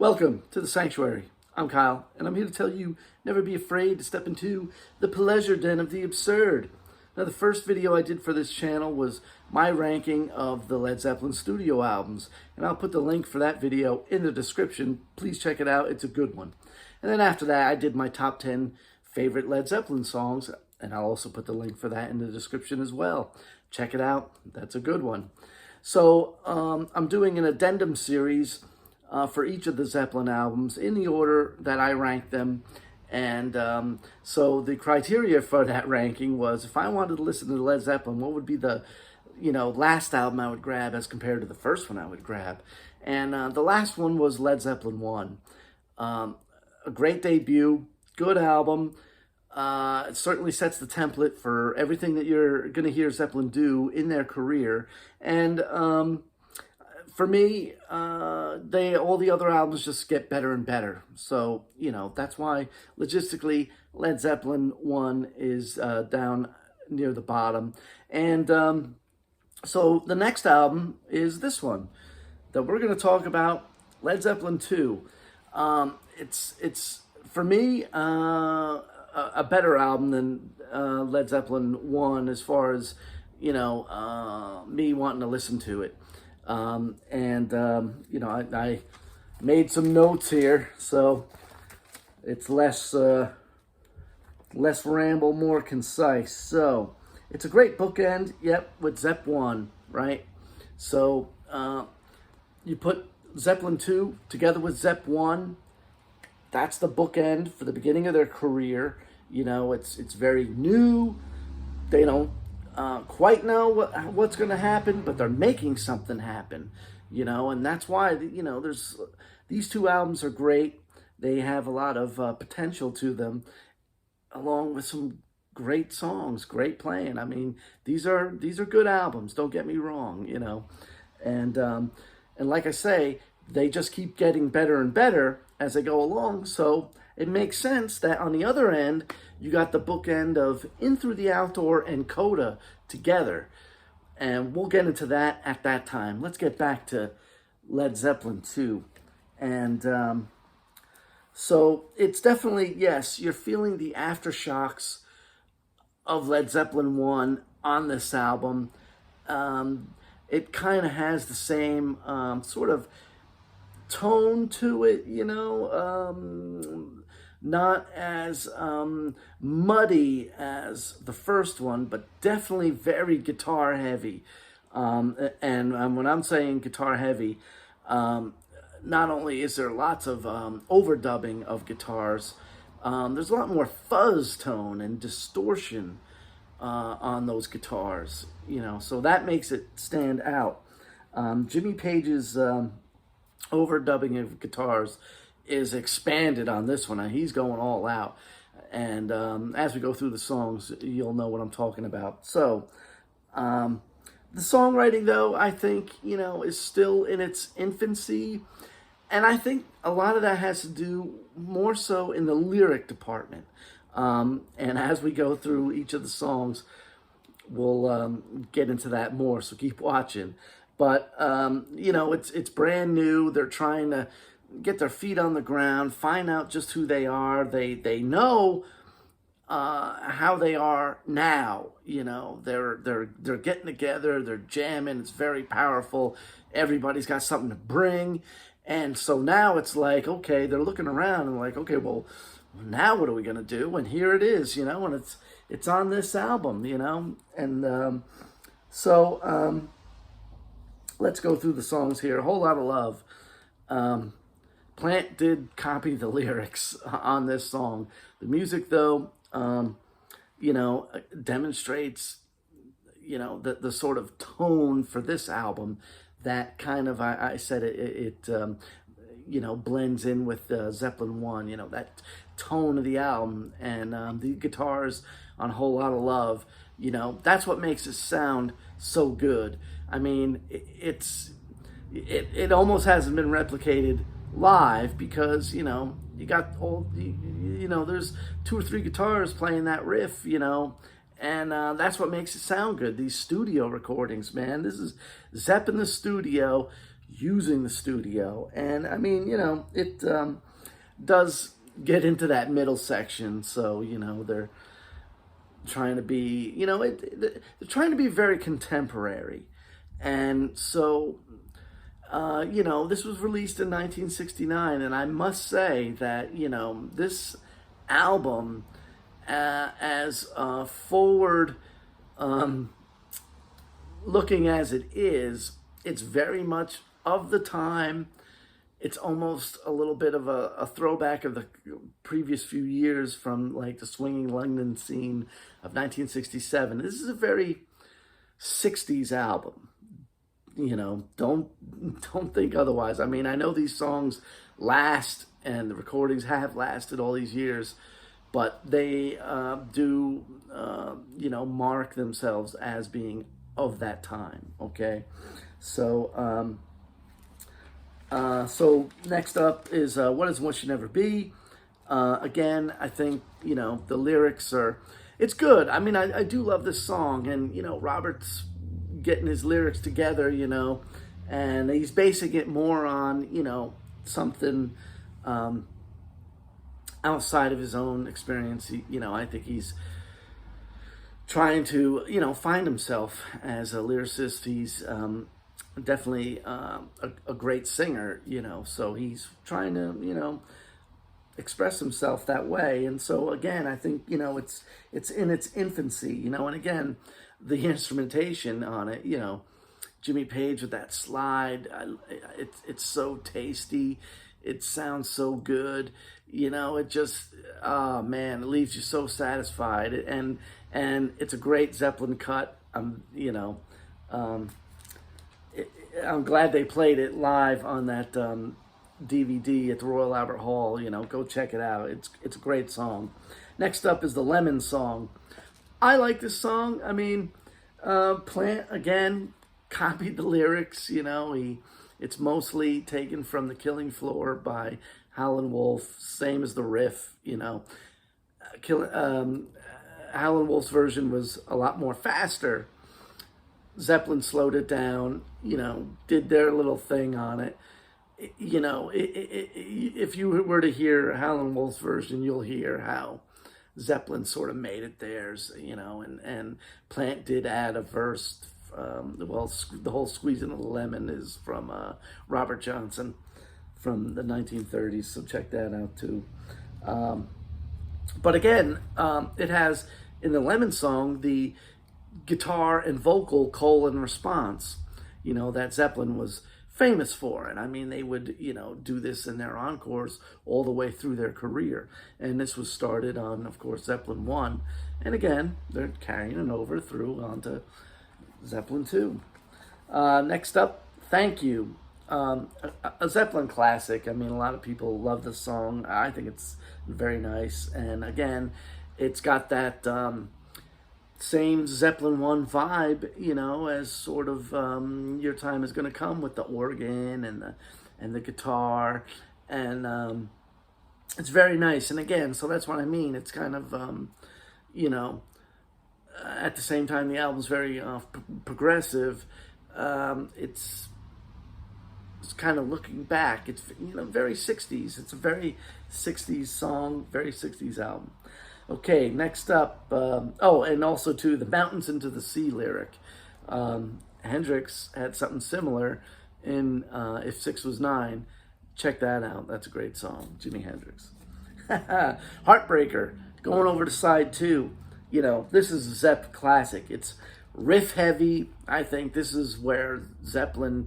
Welcome to the Sanctuary. I'm Kyle, and I'm here to tell you never be afraid to step into the pleasure den of the absurd. Now, the first video I did for this channel was my ranking of the Led Zeppelin studio albums, and I'll put the link for that video in the description. Please check it out. It's a good one. And then after that, I did my top 10 favorite Led Zeppelin songs, and I'll also put the link for that in the description as well. Check it out. That's a good one. So I'm doing an addendum series for each of the Zeppelin albums in the order that I ranked them. And so the criteria for that ranking was, if I wanted to listen to Led Zeppelin, what would be the last album I would grab as compared to the first one I would grab? And the last one was Led Zeppelin I. A great debut, good album. It certainly sets the template for everything that you're going to hear Zeppelin do in their career. And for me, all the other albums just get better and better. So, that's why logistically Led Zeppelin 1 is down near the bottom. And so the next album is this one that we're going to talk about, Led Zeppelin II. It's for me, a better album than Led Zeppelin 1 as far as, me wanting to listen to it. I made some notes here, so it's less ramble, more concise. So it's a great bookend, with Zep 1, right? So you put Zeppelin 2 together with Zep 1, that's the bookend for the beginning of their career. It's very new. They don't quite know what's going to happen, but they're making something happen, and that's why, there's these two albums are great. They have a lot of potential to them, along with some great songs, great playing. I mean, these are good albums, don't get me wrong, and like I say, they just keep getting better and better as they go along. So it makes sense that on the other end, you got the bookend of In Through the Outdoor and Coda together. And we'll get into that at that time. Let's get back to Led Zeppelin II. And so it's definitely, yes, you're feeling the aftershocks of Led Zeppelin 1 on this album. It kind of has the same sort of tone to it, not as muddy as the first one, but definitely very guitar heavy. And when I'm saying guitar heavy, not only is there lots of overdubbing of guitars, there's a lot more fuzz tone and distortion on those guitars, so that makes it stand out. Jimmy Page's overdubbing of guitars is expanded on this one, and he's going all out. And as we go through the songs, you'll know what I'm talking about. So the songwriting, though, I think, is still in its infancy. And I think a lot of that has to do more so in the lyric department. And as we go through each of the songs, we'll get into that more, so keep watching. But, it's brand new. They're trying to get their feet on the ground, find out just who they are. They know how they are now. They're getting together. They're jamming. It's very powerful. Everybody's got something to bring. And so now it's like, okay, they're looking around and like, okay, well, now what are we going to do? And here it is, and it's on this album, And so let's go through the songs here. A Whole Lot of Love. Plant did copy the lyrics on this song. The music, though, demonstrates, the sort of tone for this album that kind of, I said it blends in with Zeppelin 1, that tone of the album. And the guitars on Whole Lot of Love, that's what makes it sound so good. I mean, it almost hasn't been replicated live because, you got there's 2 or 3 guitars playing that riff, and that's what makes it sound good. These studio recordings, man, this is Zepp in the studio. using the studio. And I mean, it does get into that middle section. So, they're trying to be, they're trying to be very contemporary. And so, this was released in 1969, and I must say that, this album, as forward looking as it is, it's very much of the time. It's almost a little bit of a throwback of the previous few years from like the swinging London scene of 1967. This is a very 60s album. Don't think otherwise. I mean, I know these songs last and the recordings have lasted all these years, but they do, mark themselves as being of that time. Okay, so so next up is What Is What Should Never Be. Again, I think the lyrics are. It's good. I mean, I do love this song, and Robert's getting his lyrics together, and he's basing it more on something outside of his own experience. I think he's trying to find himself as a lyricist. He's definitely a great singer, so he's trying to express himself that way. And so again, I think it's in its infancy, and again, the instrumentation on it, Jimmy Page with that slide, it's so tasty. It sounds so good. It just, oh man, it leaves you so satisfied. And it's a great Zeppelin cut. I'm glad they played it live on that DVD at the Royal Albert Hall. Go check it out. It's a great song. Next up is the Lemon Song. I like this song. I mean, Plant again copied the lyrics. It's mostly taken from The Killing Floor by Howlin' Wolf, same as the riff. Howlin' Wolf's version was a lot more faster. Zeppelin slowed it down, did their little thing on it. If you were to hear Howlin' Wolf's version, you'll hear how Zeppelin sort of made it theirs, and Plant did add a verse. The whole Squeezing of the Lemon is from Robert Johnson from the 1930s, so check that out too. But again, it has, in the Lemon Song, the guitar and vocal call and response, that Zeppelin was famous for. And I mean, they would, do this in their encores all the way through their career. And this was started on, of course, Zeppelin 1. And again, they're carrying it over through onto Zeppelin 2. Next up, Thank You. A Zeppelin classic. I mean, a lot of people love this song. I think it's very nice. And again, it's got that same Zeppelin 1 vibe, as sort of Your Time Is Gonna Come with the organ and the guitar. And it's very nice. And again, so that's what I mean. It's kind of, at the same time, the album's very progressive. It's kind of looking back. It's very 60s. It's a very 60s song, very 60s album. Okay, next up. And also too, the Mountains into the Sea lyric. Hendrix had something similar in If 6 Was 9. Check that out. That's a great song, Jimi Hendrix. Heartbreaker, going over to side 2. This is a Zepp classic. It's riff heavy. I think this is where Zeppelin,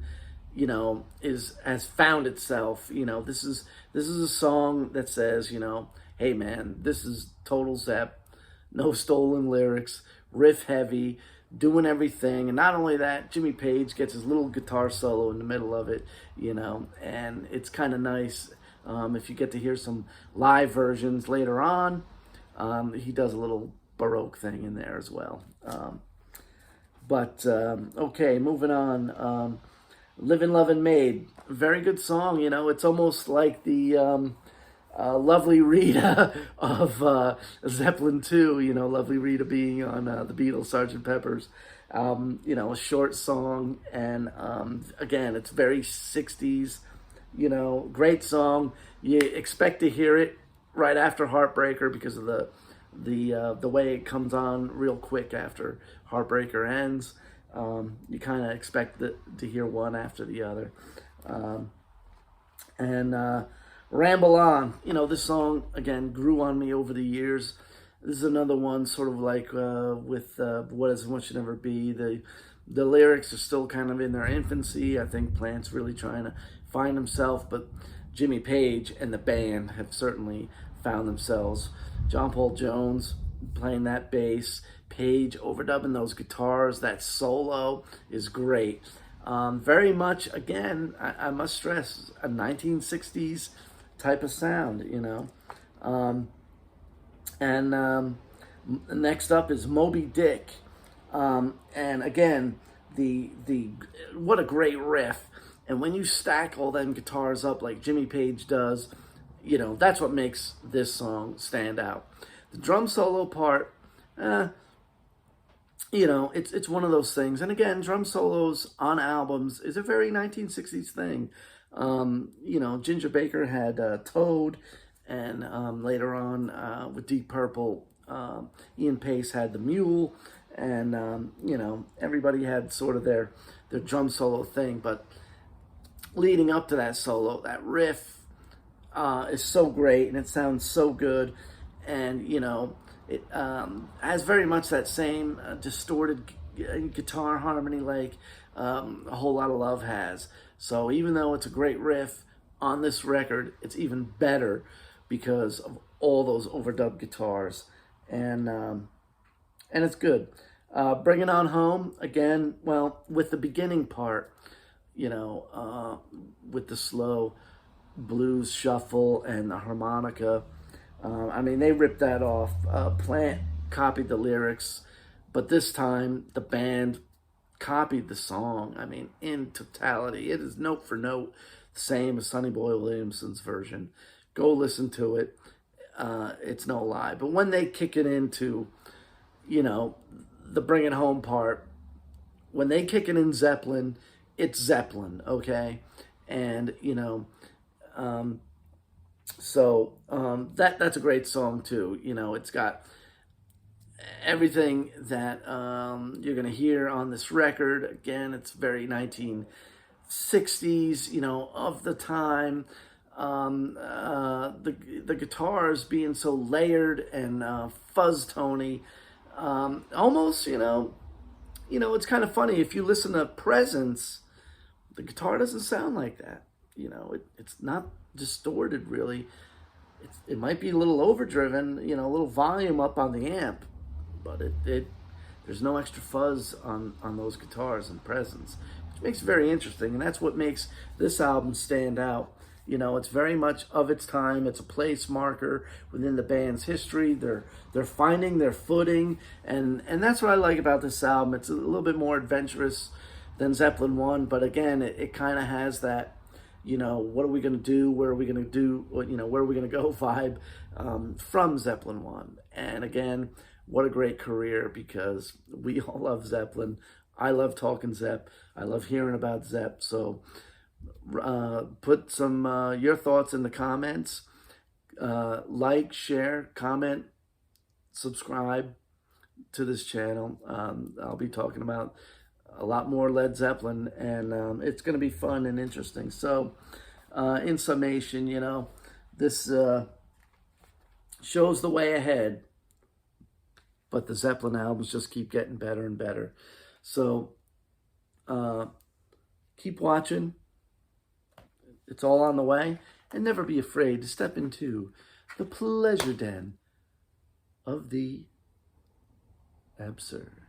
has found itself. This is a song that says, hey man, this is total Zepp, no stolen lyrics, riff heavy, doing everything. And not only that, Jimmy Page gets his little guitar solo in the middle of it, and it's kind of nice. If you get to hear some live versions later on, he does a little Baroque thing in there as well. Okay, moving on. Livin' Lovin' Maid, very good song. It's almost like the Lovely Rita of Zeppelin 2, Lovely Rita being on the Beatles' Sgt. Pepper's You know, a short song, and again, it's very 60s. You know, great song. You expect to hear it right after Heartbreaker because of the way it comes on real quick after Heartbreaker ends. You kind of expect to hear one after the other. And Ramble On, you know, this song, again, grew on me over the years. This is another one sort of like with What Is and What Should Never Be. The lyrics are still kind of in their infancy. I think Plant's really trying to find himself, but Jimmy Page and the band have certainly found themselves. John Paul Jones playing that bass, Page overdubbing those guitars, that solo is great. Very much, again, I must stress, a 1960s type of sound, you know. And next up is Moby Dick. And again, the what a great riff. And when you stack all them guitars up like Jimmy Page does, you know, that's what makes this song stand out. The drum solo part, you know, it's one of those things. And again, drum solos on albums is a very 1960s thing. You know, Ginger Baker had Toad, and later on with Deep Purple, Ian Pace had the Mule, and you know, everybody had sort of their drum solo thing. But leading up to that solo, that riff is so great, and it sounds so good, and you know, it has very much that same distorted guitar harmony like A Whole Lot of Love has. So even though it's a great riff on this record, it's even better because of all those overdubbed guitars, and it's good. Bring It On Home, again, well, with the beginning part, you know, with the slow blues shuffle and the harmonica. I mean, they ripped that off. Plant copied the lyrics, but this time the band copied the song. I mean, in totality, it is note for note the same as Sonny Boy Williamson's version. Go listen to it. It's no lie. But when they kick it into, you know, the Bring It Home part, when they kick it in Zeppelin, it's Zeppelin, okay? And, you know, that's a great song too. You know, it's got everything that you're going to hear on this record. Again, it's very 1960s, you know, of the time. The guitars being so layered and fuzz tony, almost, you know, it's kind of funny. If you listen to Presence, the guitar doesn't sound like that. You know, it's not distorted really. It might be a little overdriven, you know, a little volume up on the amp, but there's no extra fuzz on those guitars in Presence, which makes it very interesting, and that's what makes this album stand out. You know, it's very much of its time. It's a place marker within the band's history. They're finding their footing, and that's what I like about this album. It's a little bit more adventurous than Zeppelin 1, but again, it kind of has that, you know, what are we going to do? Where are we going to do? You know, where are we going to go vibe from Zeppelin 1. And again, what a great career, because we all love Zeppelin. I love talking Zepp. I love hearing about Zepp. So put some your thoughts in the comments. Like, share, comment, subscribe to this channel. I'll be talking about a lot more Led Zeppelin, and it's going to be fun and interesting. So in summation, you know, this shows the way ahead, but the Zeppelin albums just keep getting better and better. So keep watching. It's all on the way, and never be afraid to step into the pleasure den of the absurd.